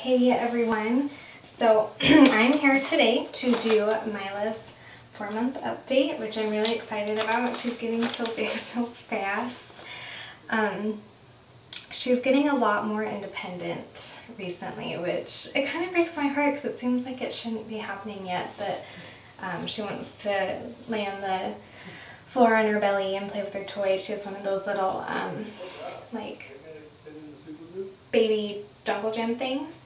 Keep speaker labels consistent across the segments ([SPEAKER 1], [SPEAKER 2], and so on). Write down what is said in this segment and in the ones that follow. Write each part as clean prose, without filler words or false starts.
[SPEAKER 1] Hey everyone, so I'm here today to do Mila's 4-month update, which I'm really excited about. She's getting so big so fast. She's getting a lot more independent recently, which it kind of breaks my heart because it seems like it shouldn't be happening yet, but she wants to lay on the floor on her belly and play with her toys. She has one of those little like baby jungle gym things.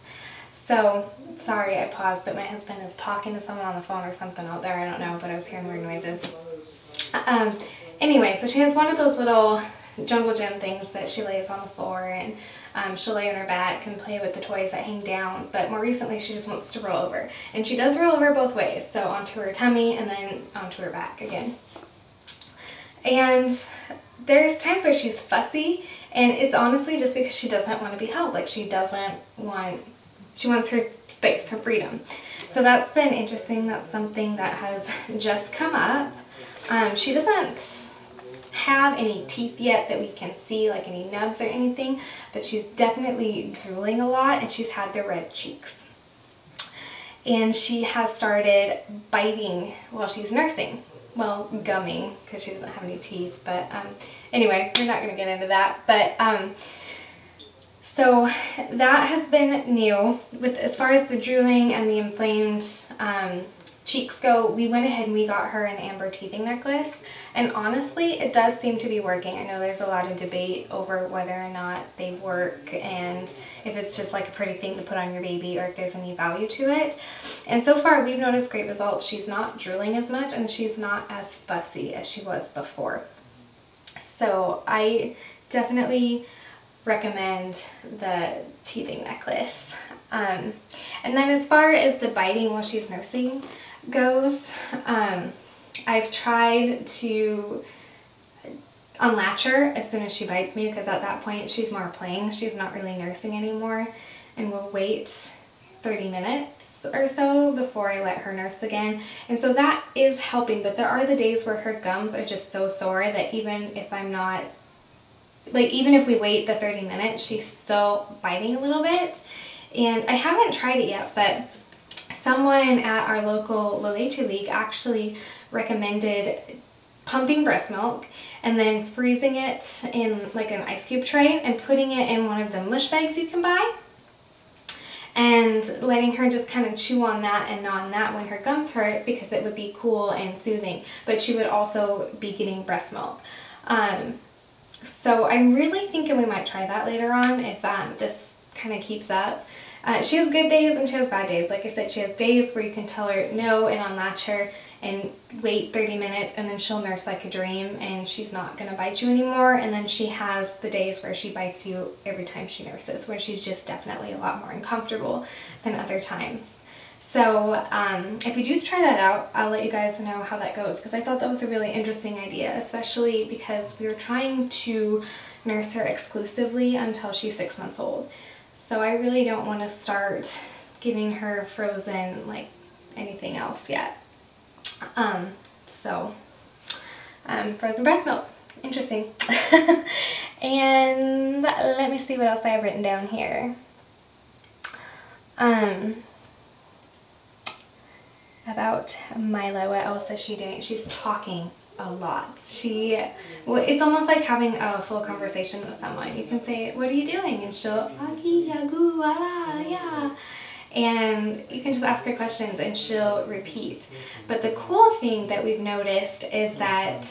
[SPEAKER 1] So, sorry I paused, but my husband is talking to someone on the phone or something out there. I don't know, but I was hearing weird noises. Anyway, so she has one of those little jungle gym things that she lays on the floor, and she'll lay on her back and play with the toys that hang down, but more recently she just wants to roll over. And she does roll over both ways, so onto her tummy and then onto her back again. And there's times where she's fussy, and it's honestly just because she doesn't want to be held. Like, she wants her space, her freedom. So that's been interesting. That's something that has just come up. She doesn't have any teeth yet that we can see, like any nubs or anything, but she's definitely drooling a lot, and she's had the red cheeks. And she has started biting while she's nursing. Well, gumming, because she doesn't have any teeth, but anyway, we're not going to get into that. But so that has been new. With as far as the drooling and the inflamed cheeks go, we went ahead and we got her an amber teething necklace, and honestly it does seem to be working. I know there's a lot of debate over whether or not they work and if it's just like a pretty thing to put on your baby or if there's any value to it. And so far we've noticed great results. She's not drooling as much and she's not as fussy as she was before. So I definitely recommend the teething necklace. And then as far as the biting while she's nursing goes, I've tried to unlatch her as soon as she bites me, because at that point she's more playing. She's not really nursing anymore, and we'll wait 30 minutes or so before I let her nurse again. And so that is helping, but there are the days where her gums are just so sore that even if I'm not, like, even if we wait the 30 minutes, she's still biting a little bit. And I haven't tried it yet, but someone at our local La Leche League actually recommended pumping breast milk and then freezing it in like an ice cube tray and putting it in one of the mush bags you can buy and letting her just kind of chew on that and gnaw on that when her gums hurt, because it would be cool and soothing, but she would also be getting breast milk. So I'm really thinking we might try that later on if this kind of keeps up. She has good days and she has bad days. Like I said, she has days where you can tell her no and unlatch her and wait 30 minutes, and then she'll nurse like a dream and she's not going to bite you anymore. And then she has the days where she bites you every time she nurses, where she's just definitely a lot more uncomfortable than other times. So if you do try that out, I'll let you guys know how that goes, because I thought that was a really interesting idea, especially because we were trying to nurse her exclusively until she's 6 months old. So I really don't want to start giving her frozen, like, anything else yet. Frozen breast milk. Interesting. And let me see what else I have written down here. About Maila, what else is she doing? She's talking a lot. It's almost like having a full conversation with someone. You can say, "What are you doing?" and she'll, "Agi, yagu, ala, yeah." And you can just ask her questions and she'll repeat. But the cool thing that we've noticed is that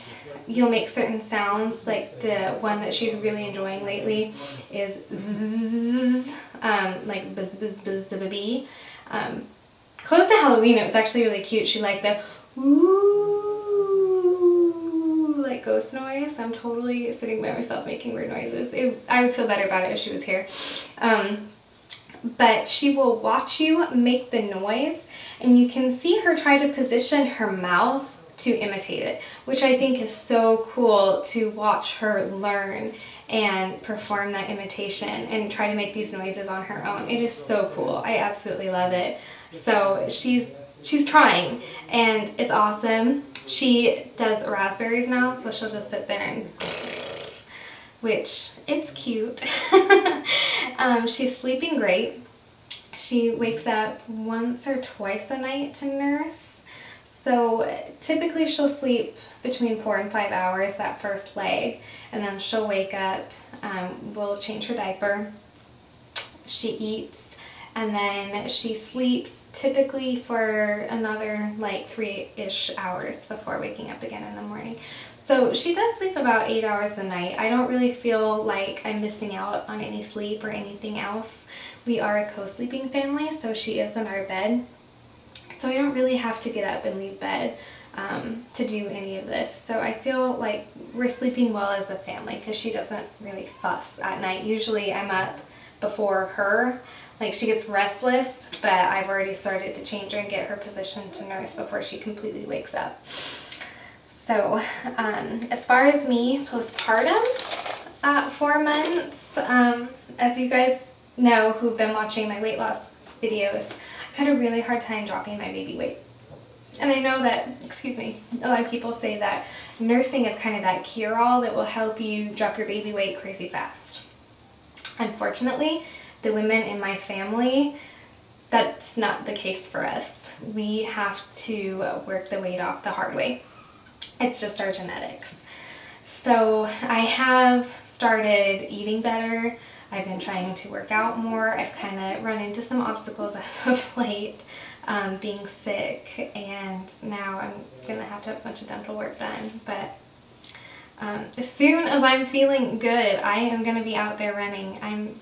[SPEAKER 1] you'll make certain sounds, like the one that she's really enjoying lately is zzz, like buzz, buzz, buzz, buzz, bee. Close to Halloween, it was actually really cute. She liked the ooh, like ghost noise. I'm totally sitting by myself making weird noises. I would feel better about it if she was here. But she will watch you make the noise, and you can see her try to position her mouth to imitate it, which I think is so cool to watch her learn and perform that imitation and try to make these noises on her own. It is so cool. I absolutely love it. So she's trying, and it's awesome. She does raspberries now, so she'll just sit there and, which, it's cute. She's sleeping great. She wakes up once or twice a night to nurse. So typically she'll sleep between 4 and 5 hours that first leg, and then she'll wake up, we'll change her diaper, she eats, and then she sleeps typically for another like 3-ish hours before waking up again in the morning. So she does sleep about 8 hours a night. I don't really feel like I'm missing out on any sleep or anything else. We are a co-sleeping family, so she is in our bed. So I don't really have to get up and leave bed to do any of this. So I feel like we're sleeping well as a family because she doesn't really fuss at night. Usually I'm up before her. Like, she gets restless, but I've already started to change her and get her positioned to nurse before she completely wakes up. So, as far as me, postpartum at 4 months, as you guys know who've been watching my weight loss videos, I've had a really hard time dropping my baby weight. And I know that, excuse me, a lot of people say that nursing is kind of that cure-all that will help you drop your baby weight crazy fast. Unfortunately, the women in my family, that's not the case for us. We have to work the weight off the hard way. It's just our genetics. So I have started eating better. I've been trying to work out more. I've kind of run into some obstacles as of late, being sick, and now I'm going to have a bunch of dental work done. But as soon as I'm feeling good, I am going to be out there running. I'm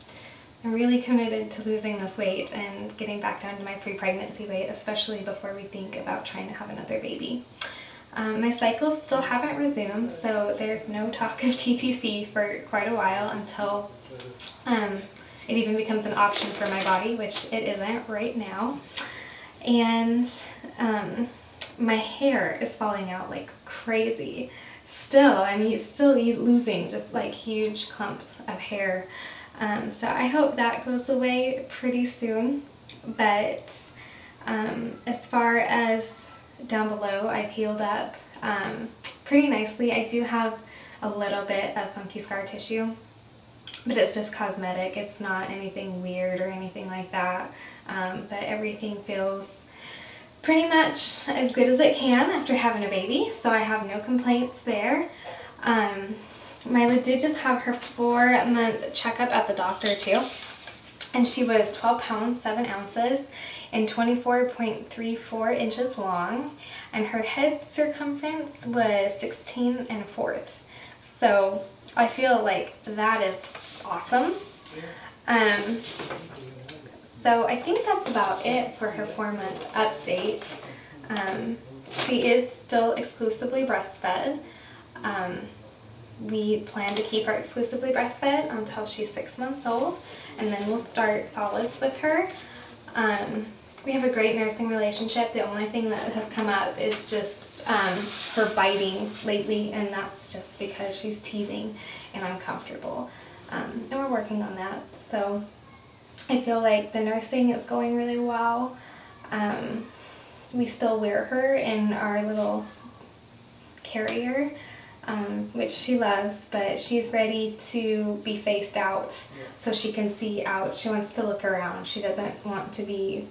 [SPEAKER 1] really committed to losing this weight and getting back down to my pre-pregnancy weight, especially before we think about trying to have another baby. My cycles still haven't resumed, so there's no talk of TTC for quite a while until it even becomes an option for my body, which it isn't right now. And my hair is falling out like crazy. Still, I mean, still losing just like huge clumps of hair. So I hope that goes away pretty soon. But as far as down below, I've healed up pretty nicely. I do have a little bit of funky scar tissue, but it's just cosmetic. It's not anything weird or anything like that. But everything feels pretty much as good as it can after having a baby, so I have no complaints there. Maila did just have her 4-month checkup at the doctor too, and she was 12 pounds 7 ounces and 24.34 inches long, and her head circumference was 16 1/4. So I feel like that is awesome. So I think that's about it for her 4-month update. She is still exclusively breastfed. We plan to keep her exclusively breastfed until she's 6 months old, and then we'll start solids with her. We have a great nursing relationship. The only thing that has come up is just her biting lately, and that's just because she's teething and uncomfortable. And we're working on that. So I feel like the nursing is going really well. We still wear her in our little carrier, which she loves, but she's ready to be faced out so she can see out. She wants to look around. She doesn't want to be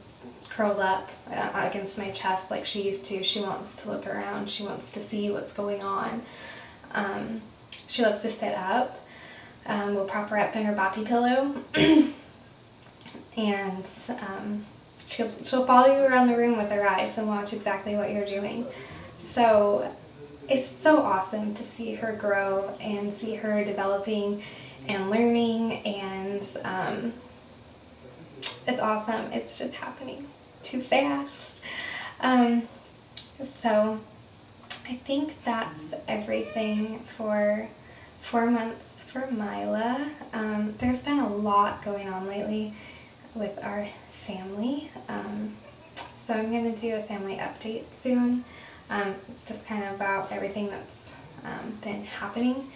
[SPEAKER 1] curled up against my chest like she used to. She wants to look around. She wants to see what's going on. She loves to sit up. We'll prop her up in her boppy pillow. And she'll follow you around the room with her eyes and watch exactly what you're doing. So it's so awesome to see her grow and see her developing and learning, and it's awesome. It's just happening too fast. So I think that's everything for 4 months for Maila. There's been a lot going on lately with our family, so I'm going to do a family update soon, just kind of about everything that's been happening.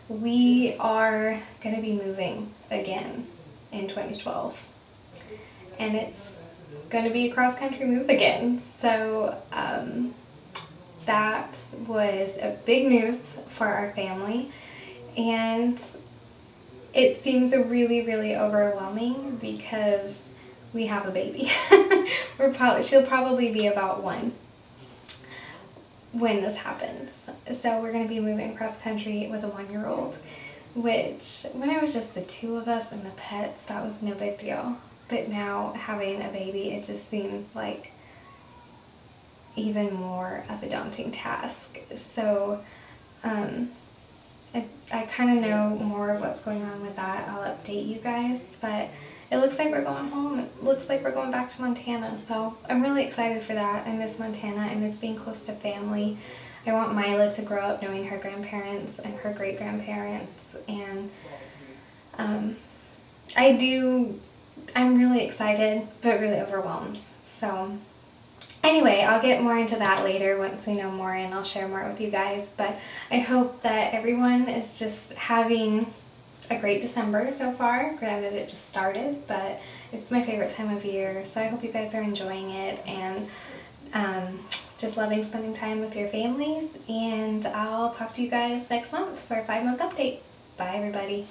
[SPEAKER 1] We are going to be moving again in 2012, and it's going to be a cross-country move again, so that was a big news for our family, and it seems really, really overwhelming because we have a baby. She'll probably be about 1 when this happens. So we're going to be moving cross country with a 1-year-old, which when it was just the 2 of us and the pets, that was no big deal. But now having a baby, it just seems like even more of a daunting task. So I kind of know more of what's going on with that. I'll update you guys, but it looks like we're going home. It looks like we're going back to Montana, so I'm really excited for that. I miss Montana. I miss being close to family. I want Maila to grow up knowing her grandparents and her great-grandparents, and I'm really excited, but really overwhelmed. So anyway, I'll get more into that later once we know more, and I'll share more with you guys. But I hope that everyone is just having a great December so far. Granted, it just started, but it's my favorite time of year, so I hope you guys are enjoying it and just loving spending time with your families. And I'll talk to you guys next month for a 5-month update. Bye, everybody.